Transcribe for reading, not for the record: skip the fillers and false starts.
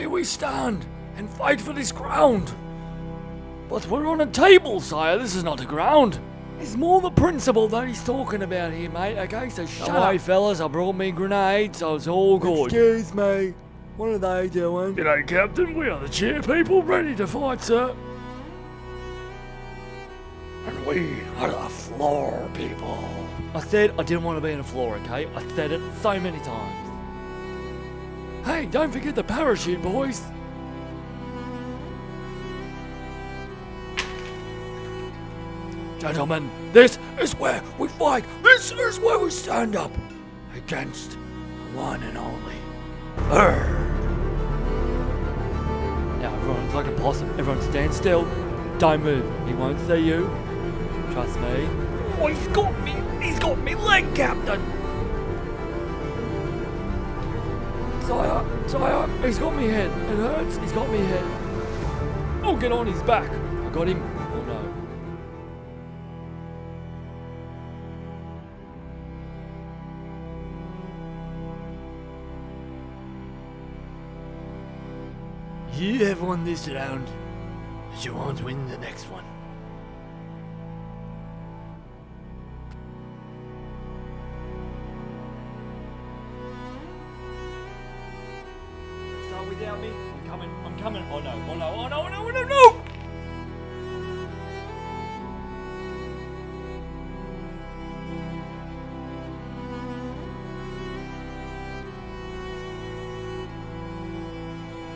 here we stand and fight for this ground. But we're on a table, sire. This is not a ground. It's more the principle that he's talking about here, mate. Okay, so shut up. Hey, fellas, I brought me grenades, so it's all good. Excuse me. What are they doing? G'day, Captain. We are the chair people, ready to fight, sir. And we are the floor people. I said I didn't want to be in a floor, okay? I said it so many times. Hey, don't forget the parachute, boys. Gentlemen, this is where we fight. This is where we stand up against the one and only Urgh. Now, everyone, it's like a possum. Everyone stand still. Don't move. He won't see you. Trust me. Oh, he's got me. He's got me leg, Captain. Sire, he's got me head. It hurts. He's got me head. Oh, get on his back. I got him. Oh, no. You have won this round, but you won't win the next one. Start without me. I'm coming. Oh no.